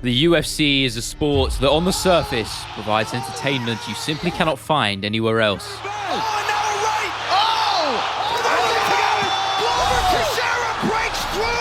The UFC is a sport that on the surface provides entertainment you simply cannot find anywhere else.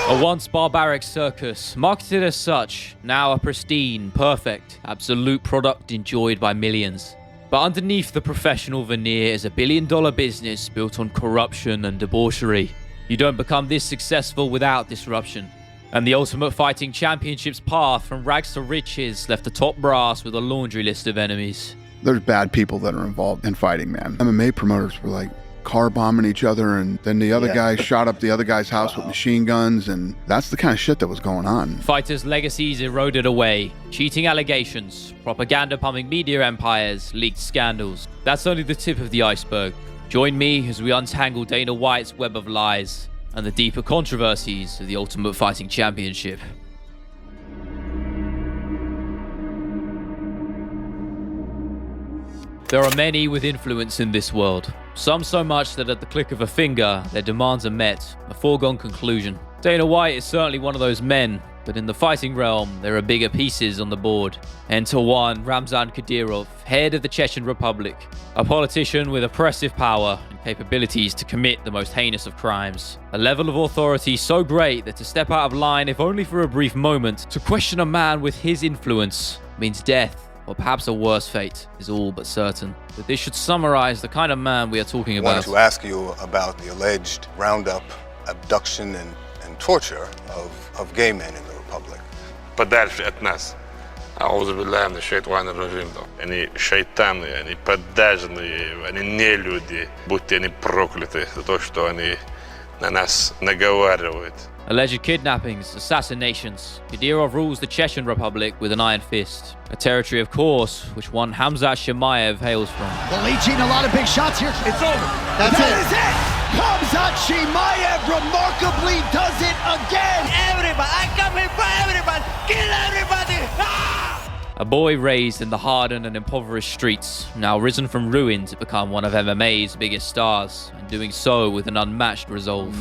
A once barbaric circus, marketed as such, now a pristine, perfect, absolute product enjoyed by millions. But underneath the professional veneer is a billion-dollar business built on corruption and debauchery. You don't become this successful without disruption. And the Ultimate Fighting Championship's path from rags to riches left the top brass with a laundry list of enemies. There's bad people that are involved in fighting, man. MMA promoters were like car bombing each other, and then the other guy shot up the other guy's house with machine guns, and that's the kind of shit that was going on. Fighters' legacies eroded away. Cheating allegations, propaganda pumping media empires, leaked scandals. That's only the tip of the iceberg. Join me as we untangle Dana White's web of lies and the deeper controversies of the Ultimate Fighting Championship. There are many with influence in this world. Some so much that at the click of a finger, their demands are met, a foregone conclusion. Dana White is certainly one of those men, but in the fighting realm, there are bigger pieces on the board. Enter one, Ramzan Kadyrov, head of the Chechen Republic, a politician with oppressive power and capabilities to commit the most heinous of crimes. A level of authority so great that to step out of line, if only for a brief moment, to question a man with his influence means death, or perhaps a worse fate, is all but certain. But this should summarize the kind of man we are talking about. I wanted to ask you about the alleged roundup, abduction, and torture of gay men in the Republic. подальше от нас. أعوذ بالله من الشيطان الرجيم. Они шайтаны, они поддажные, они не люди, будьте они прокляты за то, что они на нас наговаривают. Alleged kidnappings, assassinations. Kadyrov rules the Chechen Republic with an iron fist. A territory, of course, which one Hamzat Chimaev hails from. Leaching a lot of big shots here. It's over. That is it. Hamzat Chimaev remarkably does it again. Everybody, I come here for everybody. Kill everybody. Ah! A boy raised in the hardened and impoverished streets, now risen from ruin to become one of MMA's biggest stars, and doing so with an unmatched resolve.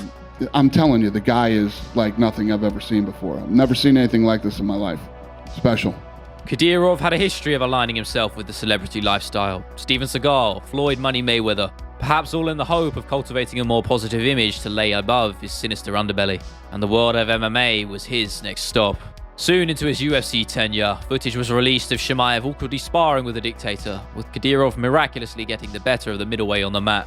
I'm telling you, the guy is like nothing I've ever seen before. I've never seen anything like this in my life. Special. Kadyrov had a history of aligning himself with the celebrity lifestyle. Steven Seagal, Floyd Money Mayweather, perhaps all in the hope of cultivating a more positive image to lay above his sinister underbelly. And the world of MMA was his next stop. Soon into his UFC tenure, footage was released of Chimaev awkwardly sparring with the dictator, with Kadyrov miraculously getting the better of the middleweight on the mat.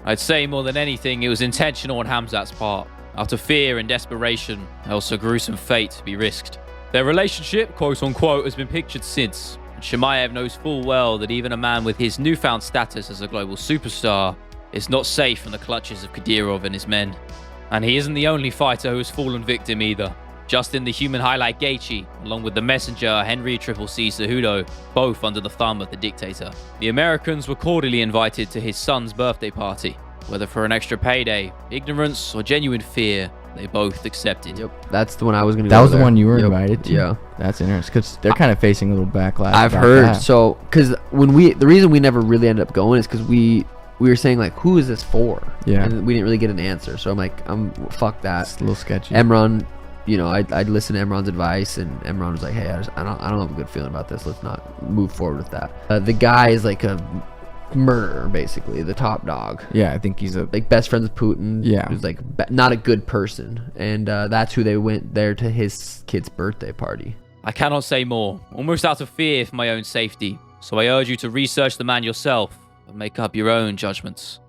I'd say more than anything, it was intentional on Hamzat's part. Out of fear and desperation, else a gruesome fate to be risked. Their relationship, quote unquote, has been pictured since. And Chimaev knows full well that even a man with his newfound status as a global superstar is not safe from the clutches of Kadyrov and his men. And he isn't the only fighter who has fallen victim either. Justin the Human Highlight Gaethje, along with the messenger Henry Triple C Cejudo, both under the thumb of the dictator. The Americans were cordially invited to his son's birthday party. Whether for an extra payday, ignorance, or genuine fear, they both accepted. Yep, that's the one I was going to go That was there. the one you were invited to? Yeah. That's interesting, because they're kind of facing a little backlash. I've about heard, that. so, because the reason we never really ended up going is because we were saying, like, who is this for? Yeah. And we didn't really get an answer, so I'm like, fuck that. It's a little sketchy. Emron, you know, I'd listen to Emron's advice, and Emron was like, hey, I don't have a good feeling about this. Let's not move forward with that. The guy is like a murderer, basically, the top dog. Yeah, I think he's a... Like, best friends with Putin. Yeah. Who's, like, not a good person. And that's who they went there to his kid's birthday party. I cannot say more, almost out of fear for my own safety. So I urge you to research the man yourself and make up your own judgments.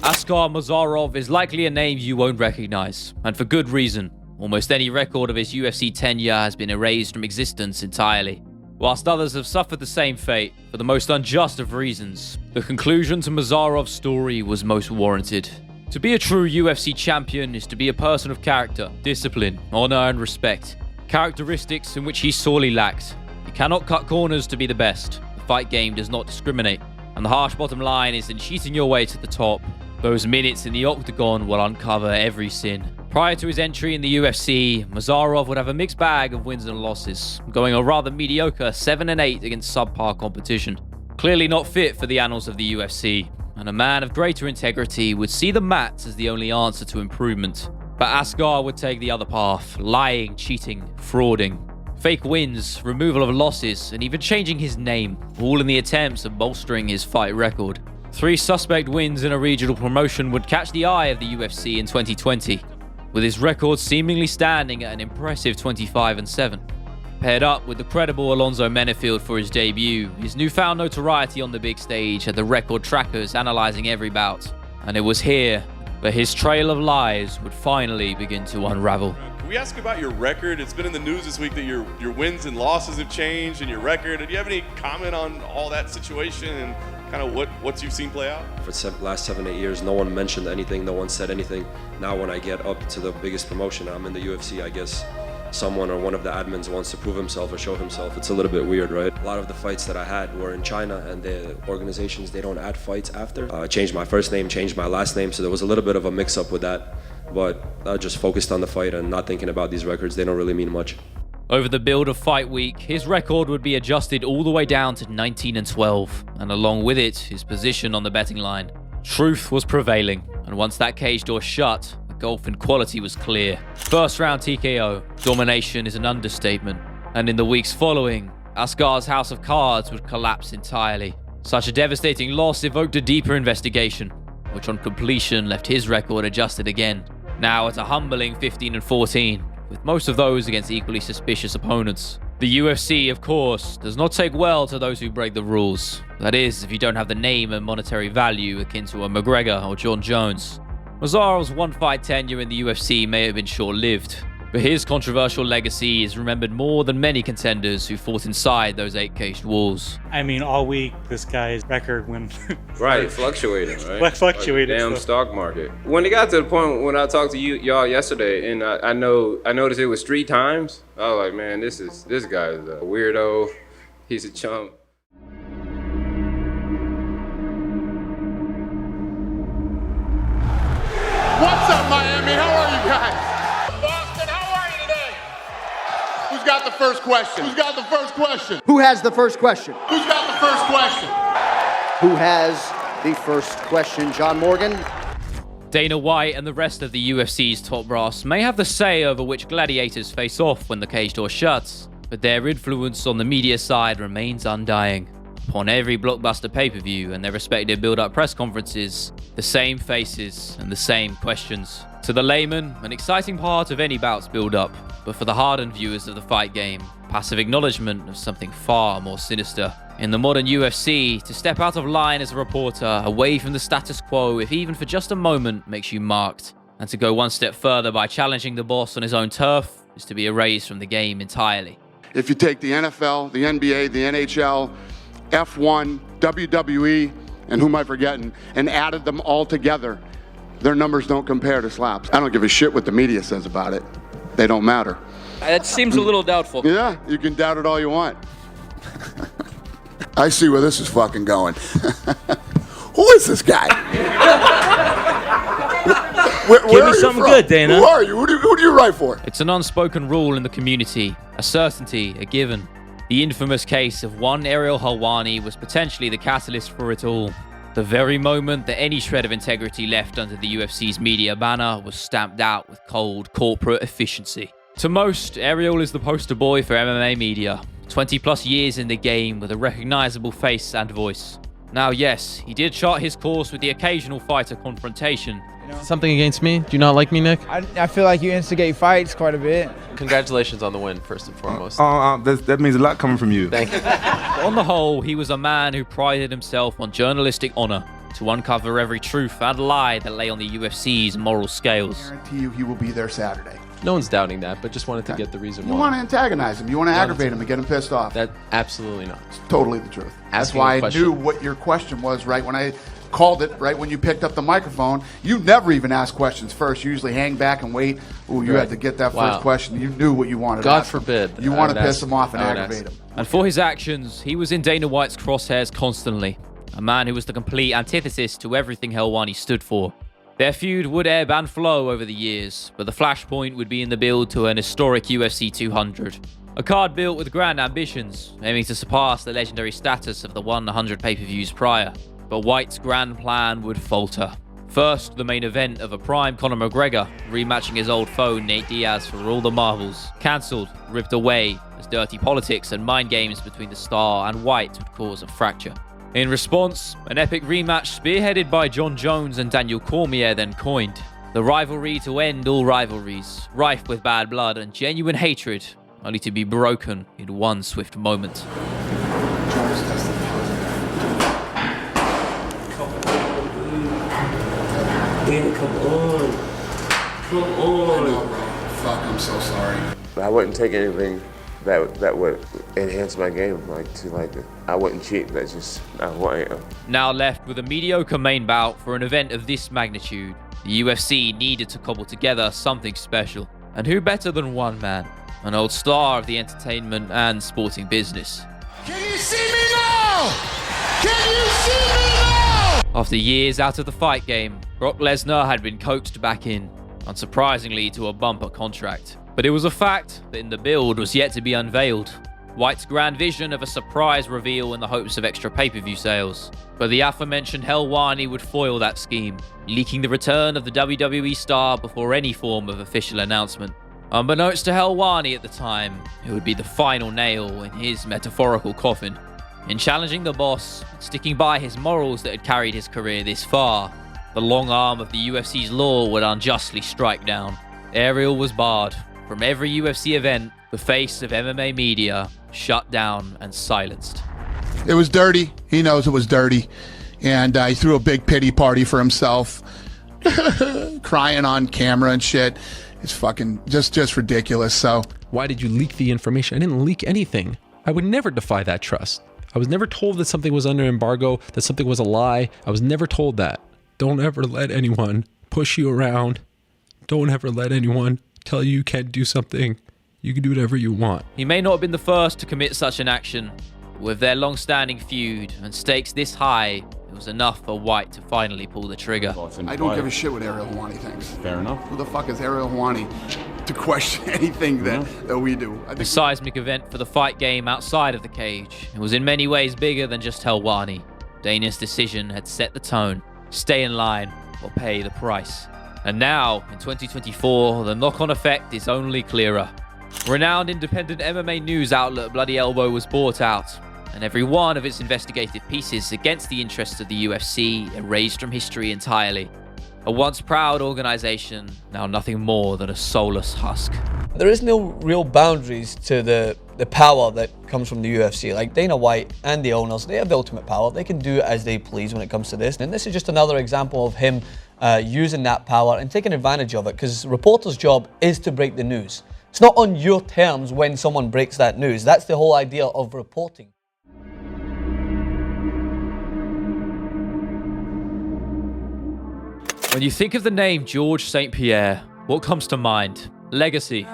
Askar Mazarov is likely a name you won't recognize, and for good reason. Almost any record of his UFC tenure has been erased from existence entirely. Whilst others have suffered the same fate, for the most unjust of reasons, the conclusion to Mazarov's story was most warranted. To be a true UFC champion is to be a person of character, discipline, honor, and respect. Characteristics in which he sorely lacked. You cannot cut corners to be the best. The fight game does not discriminate. And the harsh bottom line is in cheating your way to the top, Those minutes in the octagon will uncover every sin. Prior to his entry in the UFC, Mazarov would have a mixed bag of wins and losses, going a rather mediocre 7-8 against subpar competition. Clearly not fit for the annals of the UFC, and a man of greater integrity would see the mat as the only answer to improvement. But Askar would take the other path, lying, cheating, frauding. Fake wins, removal of losses, and even changing his name, all in the attempts of bolstering his fight record. 3 suspect wins in a regional promotion would catch the eye of the UFC in 2020, with his record seemingly standing at an impressive 25-7. Paired up with the credible Alonzo Menefield for his debut, his newfound notoriety on the big stage had the record trackers analyzing every bout. And it was here that his trail of lies would finally begin to unravel. Can we ask about your record? It's been in the news this week that your wins and losses have changed and your record. Do you have any comment on all that situation and kind of what you've seen play out? For the last 7-8 years, no one mentioned anything, no one said anything. Now when I get up to the biggest promotion, I'm in the UFC, I guess someone or one of the admins wants to prove himself or show himself. It's a little bit weird, right? A lot of the fights that I had were in China, and the organizations, they don't add fights after. I changed my first name, changed my last name, so there was a little bit of a mix-up with that. But I just focused on the fight and not thinking about these records. They don't really mean much. Over the build of Fight Week, his record would be adjusted all the way down to 19-12, and along with it, his position on the betting line. Truth was prevailing, and once that cage door shut, the gulf in quality was clear. First round TKO, domination is an understatement, and in the weeks following, Askar's house of cards would collapse entirely. Such a devastating loss evoked a deeper investigation, which on completion left his record adjusted again, now at a humbling 15-14. With most of those against equally suspicious opponents. The UFC, of course, does not take well to those who break the rules. That is, if you don't have the name and monetary value akin to a McGregor or John Jones. Mazarov's one-fight tenure in the UFC may have been short-lived, but his controversial legacy is remembered more than many contenders who fought inside those 8-caged walls. I mean, all week, this guy's record went... Right, fluctuating, right? Fluctuated. Like damn stock market. When it got to the point when I talked to y'all yesterday, and I noticed it was 3 times, I was like, man, this guy is a weirdo. He's a chump. What's up, Miami? How are you guys? Who's got the first question? Who's got the first question? Who has the first question? Who's got the first question? Who has the first question? John Morgan? Dana White and the rest of the UFC's top brass may have the say over which gladiators face off when the cage door shuts, but their influence on the media side remains undying. Upon every blockbuster pay-per-view and their respective build-up press conferences, the same faces and the same questions. To the layman, an exciting part of any bout's build-up, but for the hardened viewers of the fight game, passive acknowledgement of something far more sinister. In the modern UFC, to step out of line as a reporter, away from the status quo, if even for just a moment, makes you marked. And to go one step further by challenging the boss on his own turf is to be erased from the game entirely. If you take the NFL, the NBA, the NHL, F1, WWE, and who am I forgetting, and added them all together, their numbers don't compare to Slap's. I don't give a shit what the media says about it. They don't matter. That seems a little doubtful. Yeah, you can doubt it all you want. I see where this is fucking going. Who is this guy? Give me something good, Dana. Who are you? Who do you write for? It's an unspoken rule in the community, a certainty, a given. The infamous case of one Ariel Helwani was potentially the catalyst for it all. The very moment that any shred of integrity left under the UFC's media banner was stamped out with cold corporate efficiency. To most, Ariel is the poster boy for MMA media. 20 plus years in the game with a recognizable face and voice. Now, yes, he did chart his course with the occasional fighter confrontation. Something against me? Do you not like me, Nick? I feel like you instigate fights quite a bit. Congratulations on the win, first and foremost. That means a lot coming from you. Thank you. On the whole, he was a man who prided himself on journalistic honor to uncover every truth and lie that lay on the UFC's moral scales. I guarantee you he will be there Saturday. No one's doubting that, but just wanted to get the reason why. You want to antagonize him. You want to aggravate him and get him pissed off. That absolutely not. It's totally the truth. That's why I knew what your question was right when I called it, right when you picked up the microphone. You never even ask questions first. You usually hang back and wait. Ooh, you had to get that first question. You knew what you wanted. God forbid. You want to piss him off and aggravate him. And for his actions, he was in Dana White's crosshairs constantly. A man who was the complete antithesis to everything Helwani stood for. Their feud would ebb and flow over the years, but the flashpoint would be in the build to an historic UFC 200. A card built with grand ambitions, aiming to surpass the legendary status of the 100 pay-per-views prior. But White's grand plan would falter. First, the main event of a prime Conor McGregor, rematching his old foe Nate Diaz for all the marbles, cancelled, ripped away, as dirty politics and mind games between the Star and White would cause a fracture. In response, an epic rematch spearheaded by John Jones and Daniel Cormier then coined. The rivalry to end all rivalries, rife with bad blood and genuine hatred, only to be broken in one swift moment. Come on. I know, bro. Fuck, I'm so sorry. I wouldn't take anything that would enhance my game. I wouldn't cheat. That's just not who I am. Now left with a mediocre main bout for an event of this magnitude, the UFC needed to cobble together something special. And who better than one man, an old star of the entertainment and sporting business. Can you see me now? Can you see me now? After years out of the fight game, Brock Lesnar had been coaxed back in, unsurprisingly to a bumper contract. But it was a fact that in the build was yet to be unveiled. White's grand vision of a surprise reveal in the hopes of extra pay-per-view sales. But the aforementioned Helwani would foil that scheme, leaking the return of the WWE star before any form of official announcement. Unbeknownst to Helwani at the time, it would be the final nail in his metaphorical coffin. In challenging the boss, sticking by his morals that had carried his career this far, the long arm of the UFC's law would unjustly strike down. Ariel was barred from every UFC event, the face of MMA media, shut down and silenced. It was dirty. He knows it was dirty. And he threw a big pity party for himself, crying on camera and shit. It's fucking just ridiculous. So why did you leak the information? I didn't leak anything. I would never defy that trust. I was never told that something was under embargo, that something was a lie. I was never told that. Don't ever let anyone push you around. Don't ever let anyone tell you can't do something. You can do whatever you want. He may not have been the first to commit such an action. With their long-standing feud and stakes this high, it was enough for White to finally pull the trigger. I don't give a shit what Ariel Helwani thinks. Fair enough. Who the fuck is Ariel Helwani to question anything that we do? The seismic event for the fight game outside of the cage. It was in many ways bigger than just Helwani. Dana's decision had set the tone. Stay in line or pay the price. And now, in 2024, the knock-on effect is only clearer. Renowned independent MMA news outlet Bloody Elbow was bought out, and every one of its investigative pieces against the interests of the UFC erased from history entirely. A once proud organization, now nothing more than a soulless husk. There is no real boundaries to the power that comes from the UFC. Like Dana White and the owners, they have the ultimate power. They can do as they please when it comes to this. And this is just another example of him using that power and taking advantage of it, because reporter's job is to break the news. It's not on your terms when someone breaks that news. That's the whole idea of reporting. When you think of the name George St. Pierre, what comes to mind? Legacy.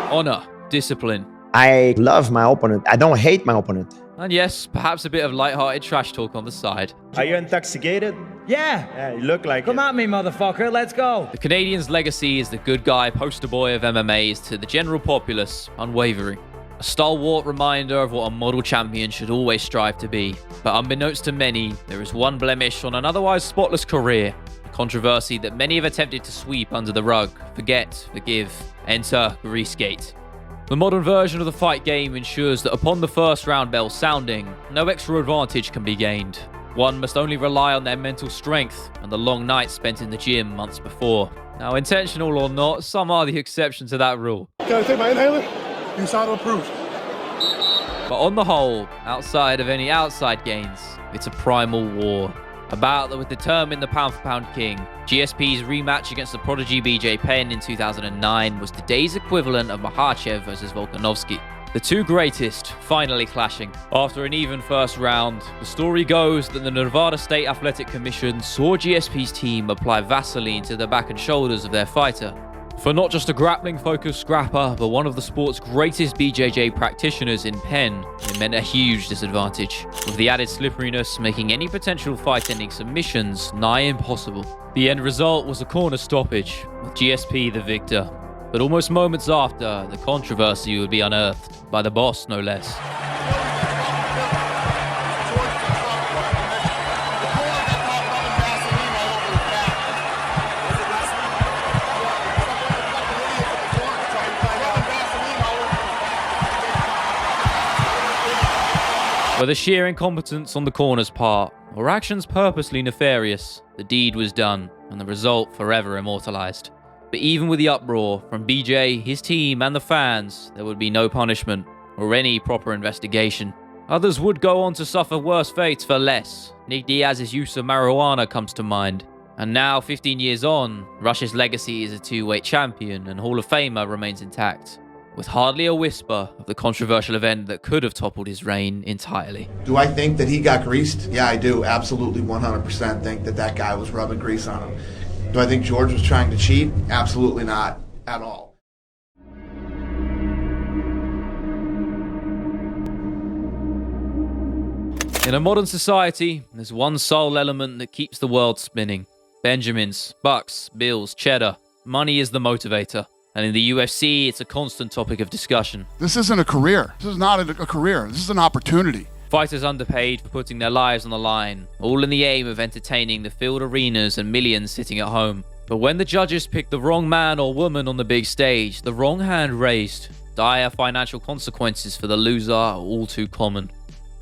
Honor. Discipline. I love my opponent. I don't hate my opponent. And yes, perhaps a bit of light-hearted trash talk on the side. Are you intoxicated? Yeah. You look like Come at me, motherfucker. Let's go. The Canadian's legacy as the good guy poster boy of MMA is to the general populace unwavering. A stalwart reminder of what a model champion should always strive to be. But unbeknownst to many, there is one blemish on an otherwise spotless career. A controversy that many have attempted to sweep under the rug. Forget, forgive, enter Grease Gate. The modern version of the fight game ensures that upon the first round bell sounding, no extra advantage can be gained. One must only rely on their mental strength and the long nights spent in the gym months before. Now, intentional or not, some are the exception to that rule. Can I take my inhaler? USADA approved. But on the whole, outside of any outside gains, it's a primal war. A bout that would determine the pound-for-pound king. GSP's rematch against the prodigy BJ Penn in 2009 was today's equivalent of Makhachev versus Volkanovski. The two greatest finally clashing. After an even first round, the story goes that the Nevada State Athletic Commission saw GSP's team apply Vaseline to the back and shoulders of their fighter. For not just a grappling-focused scrapper, but one of the sport's greatest BJJ practitioners in Penn, it meant a huge disadvantage, with the added slipperiness making any potential fight-ending submissions nigh impossible. The end result was a corner stoppage, with GSP the victor. But almost moments after, the controversy would be unearthed, by the boss no less. Whether sheer incompetence on the corner's part, or actions purposely nefarious, the deed was done, and the result forever immortalized. But even with the uproar from BJ, his team, and the fans, there would be no punishment, or any proper investigation. Others would go on to suffer worse fates for less. Nick Diaz's use of marijuana comes to mind. And now, 15 years on, Rush's legacy as a two-weight champion and Hall of Famer remains intact, with hardly a whisper of the controversial event that could have toppled his reign entirely. Do I think that he got greased? Yeah, I do. Absolutely 100% think that that guy was rubbing grease on him. Do I think George was trying to cheat? Absolutely not at all. In a modern society, there's one sole element that keeps the world spinning. Benjamins, bucks, bills, cheddar. Money is the motivator. And in the UFC, it's a constant topic of discussion. This isn't a career. This is not a career. This is an opportunity. Fighters underpaid for putting their lives on the line, all in the aim of entertaining the filled arenas and millions sitting at home. But when the judges pick the wrong man or woman on the big stage, the wrong hand raised, dire financial consequences for the loser are all too common.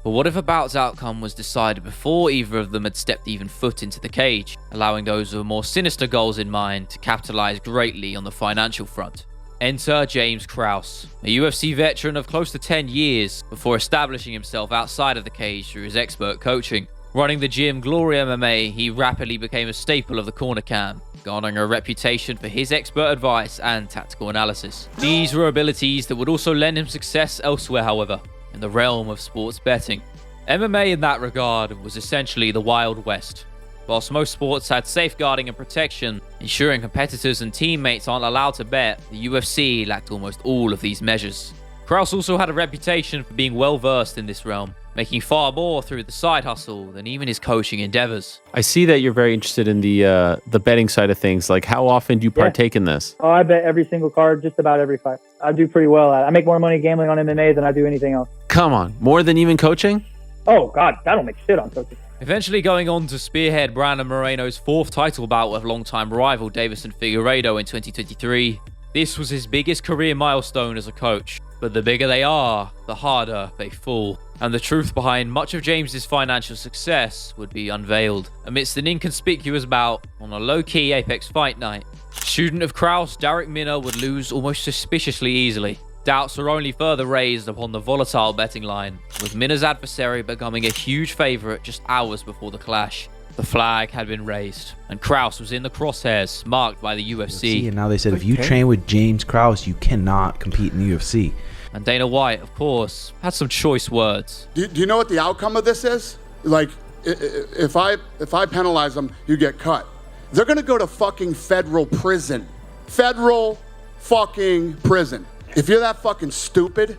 But what if a bout's outcome was decided before either of them had stepped even foot into the cage, allowing those with more sinister goals in mind to capitalize greatly on the financial front? Enter James Krause, a UFC veteran of close to 10 years before establishing himself outside of the cage through his expert coaching. Running the gym Glory MMA, he rapidly became a staple of the corner cam, garnering a reputation for his expert advice and tactical analysis. These were abilities that would also lend him success elsewhere, however, in the realm of sports betting. MMA in that regard was essentially the Wild West. Whilst most sports had safeguarding and protection, ensuring competitors and teammates aren't allowed to bet, the UFC lacked almost all of these measures. Krause also had a reputation for being well versed in this realm, making far more through the side hustle than even his coaching endeavors. I see that you're very interested in the betting side of things. Like, how often do you partake in this? Oh, I bet every single card, just about every fight. I do pretty well at it. I make more money gambling on MMA than I do anything else. Come on, more than even coaching? Oh, God, I don't make shit on coaching. Eventually going on to spearhead Brandon Moreno's fourth title bout with longtime rival Davison Figueiredo in 2023, this was his biggest career milestone as a coach. But the bigger they are, the harder they fall. And the truth behind much of James's financial success would be unveiled amidst an inconspicuous bout on a low-key Apex fight night. Student of Krause, Derek Minner would lose almost suspiciously easily. Doubts were only further raised upon the volatile betting line, with Minner's adversary becoming a huge favourite just hours before the clash. The flag had been raised, and Krause was in the crosshairs, marked by the UFC. And now they said if you train with James Krause, you cannot compete in the UFC. And Dana White, of course, had some choice words. Do you know what the outcome of this is? Like, if I penalize them, you get cut. They're gonna go to fucking federal prison. Federal fucking prison. If you're that fucking stupid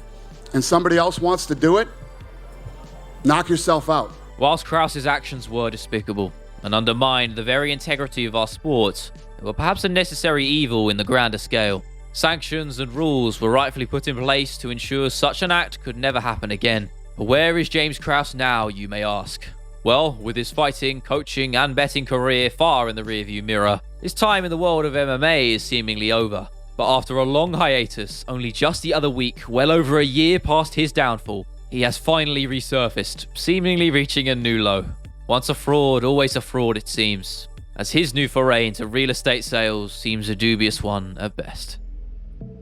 and somebody else wants to do it, knock yourself out. Whilst Krause's actions were despicable and undermined the very integrity of our sport, they were perhaps a necessary evil in the grander scale. Sanctions and rules were rightfully put in place to ensure such an act could never happen again. But where is James Krause now, you may ask? Well, with his fighting, coaching, and betting career far in the rearview mirror, his time in the world of MMA is seemingly over. But after a long hiatus, only just the other week, well over a year past his downfall, he has finally resurfaced, seemingly reaching a new low. Once a fraud, always a fraud it seems, as his new foray into real estate sales seems a dubious one at best.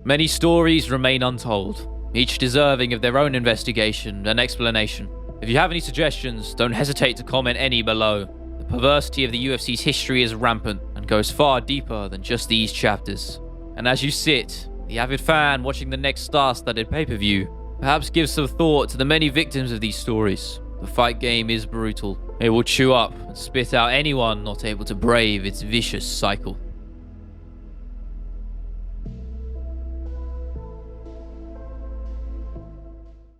Many stories remain untold, each deserving of their own investigation and explanation. If you have any suggestions, don't hesitate to comment any below. The perversity of the UFC's history is rampant and goes far deeper than just these chapters. And as you sit, the avid fan watching the next star-studded pay-per-view, perhaps give some thought to the many victims of these stories. The fight game is brutal. It will chew up and spit out anyone not able to brave its vicious cycle.